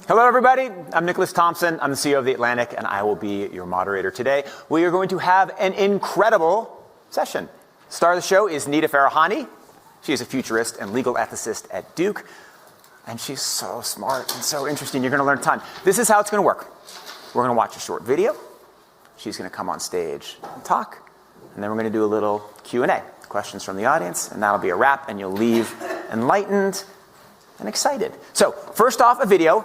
Hello, everybody. I'm Nicholas Thompson. I'm the CEO of The Atlantic, and I will be your moderator today. We are going to have an incredible session. Star of the show is Nita Farahani. She is a futurist and legal ethicist at Duke, and she's so smart and so interesting. You're going to learn a ton. This is how it's going to work. We're going to watch a short video. She's going to come on stage and talk, and then we're going to do a little Q&A, questions from the audience, and that'll be a wrap, and you'll leave enlightened and excited. So first off, a video.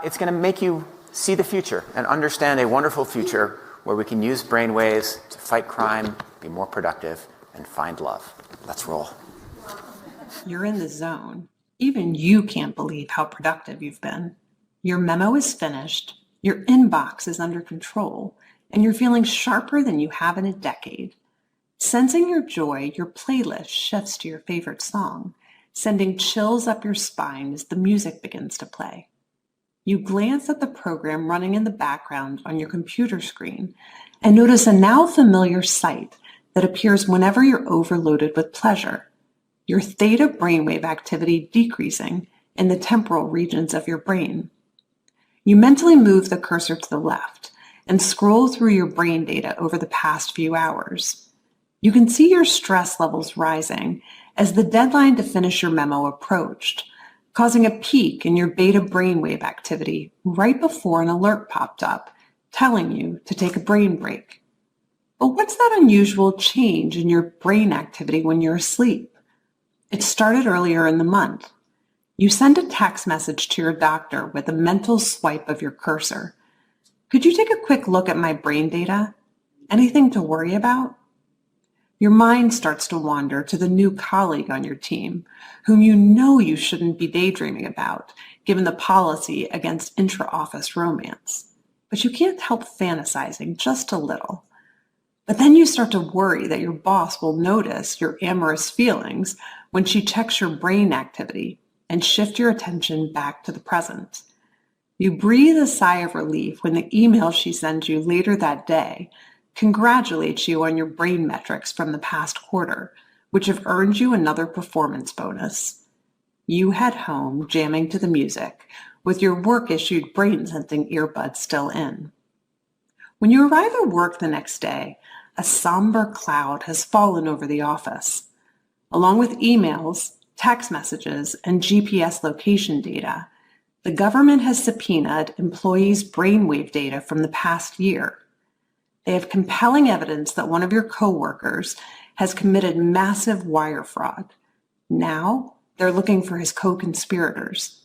It's going to make you see the future and understand a wonderful future where we can use brainwaves to fight crime, be more productive, and find love. Let's roll. You're in the zone. Even you can't believe how productive you've been. Your memo is finished, your inbox is under control, and you're feeling sharper than you have in a decade. Sensing your joy, your playlist shifts to your favorite song, sending chills up your spine as the music begins to play. You glance at the program running in the background on your computer screen and notice a now familiar sight that appears whenever you're overloaded with pleasure. Your theta brainwave activity decreasing in the temporal regions of your brain. You mentally move the cursor to the left and scroll through your brain data over the past few hours. You can see your stress levels rising as the deadline to finish your memo approached, causing a peak in your beta brainwave activity right before an alert popped up, telling you to take a brain break. But what's that unusual change in your brain activity when you're asleep? It started earlier in the month. You send a text message to your doctor with a mental swipe of your cursor. Could you take a quick look at my brain data? Anything to worry about? Your mind starts to wander to the new colleague on your team, whom you know you shouldn't be daydreaming about, given the policy against intra-office romance. But you can't help fantasizing just a little. But then you start to worry that your boss will notice your amorous feelings when she checks your brain activity and shift your attention back to the present. You breathe a sigh of relief when the email she sends you later that day congratulates you on your brain metrics from the past quarter, which have earned you another performance bonus. You head home jamming to the music, with your work-issued brain-sensing earbuds still in. When you arrive at work the next day, a somber cloud has fallen over the office. Along with emails, text messages, and GPS location data, the government has subpoenaed employees' brainwave data from the past year. They have compelling evidence that one of your coworkers has committed massive wire fraud. Now, they're looking for his co-conspirators.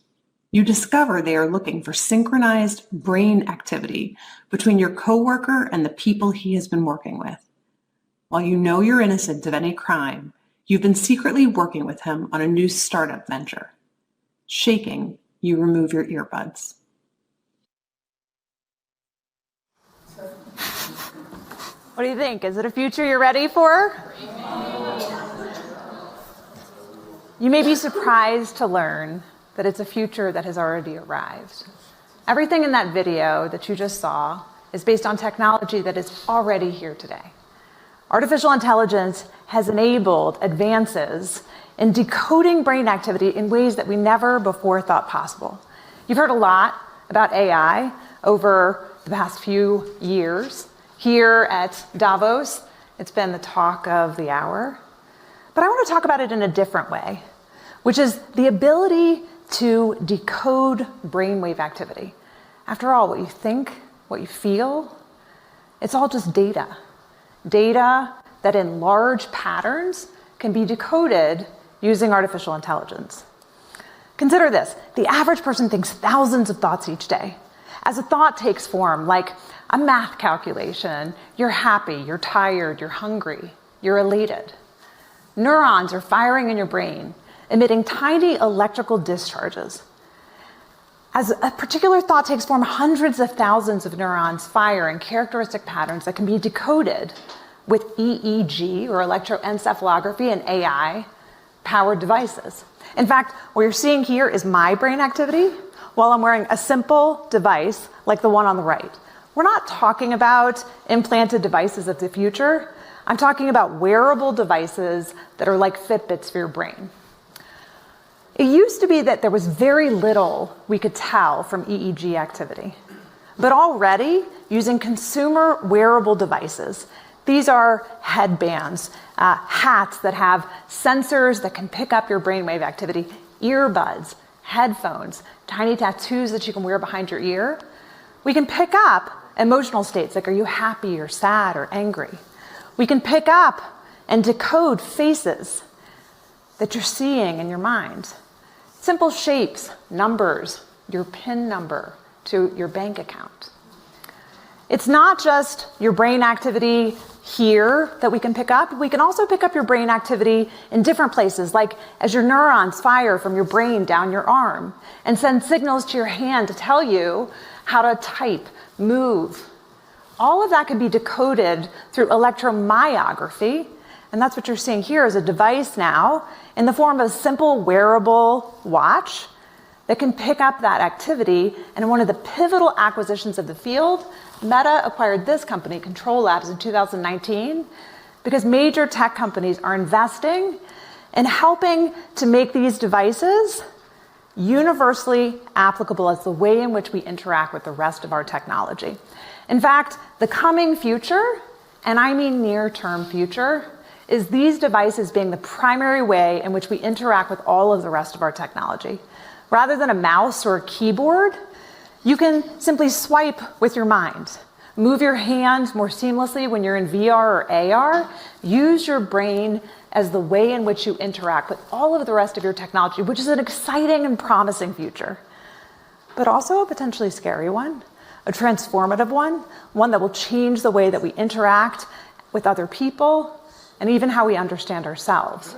You discover they are looking for synchronized brain activity between your coworker and the people he has been working with. While you know you're innocent of any crime, you've been secretly working with him on a new startup venture. Shaking, you remove your earbuds. What do you think? Is it a future you're ready for? You may be surprised to learn that it's a future that has already arrived. Everything in that video that you just saw is based on technology that is already here today. Artificial intelligence has enabled advances in decoding brain activity in ways that we never before thought possible. You've heard a lot about AI over the past few years. Here at Davos, it's been the talk of the hour. But I want to talk about it in a different way, which is the ability to decode brainwave activity. After all, what you think, what you feel, it's all just data. Data that in large patterns can be decoded using artificial intelligence. Consider this. The average person thinks thousands of thoughts each day. As a thought takes form, like a math calculation, you're happy, you're tired, you're hungry, you're elated. Neurons are firing in your brain, emitting tiny electrical discharges. As a particular thought takes form, hundreds of thousands of neurons fire in characteristic patterns that can be decoded with EEG, or electroencephalography, and AI-powered devices. In fact, what you're seeing here is my brain activity while I'm wearing a simple device like the one on the right. We're not talking about implanted devices of the future. I'm talking about wearable devices that are like Fitbits for your brain. It used to be that there was very little we could tell from EEG activity. But already, using consumer wearable devices, these are headbands, hats that have sensors that can pick up your brainwave activity, earbuds, headphones, tiny tattoos that you can wear behind your ear. We can pick up emotional states like, are you happy or sad or angry? We can pick up and decode faces that you're seeing in your mind. Simple shapes, numbers, your PIN number to your bank account. It's not just your brain activity here that we can pick up. We can also pick up your brain activity in different places, like as your neurons fire from your brain down your arm and send signals to your hand to tell you how to type, move. All of that can be decoded through electromyography, and that's what you're seeing here is a device now in the form of a simple wearable watch that can pick up that activity. And in one of the pivotal acquisitions of the field, Meta acquired this company, Control Labs, in 2019, because major tech companies are investing in helping to make these devices universally applicable as the way in which we interact with the rest of our technology. In fact, the coming future, and I mean near-term future, is these devices being the primary way in which we interact with all of the rest of our technology. Rather than a mouse or a keyboard, you can simply swipe with your mind, move your hand more seamlessly when you're in VR or AR, use your brain as the way in which you interact with all of the rest of your technology, which is an exciting and promising future, but also a potentially scary one, a transformative one that will change the way that we interact with other people and even how we understand ourselves.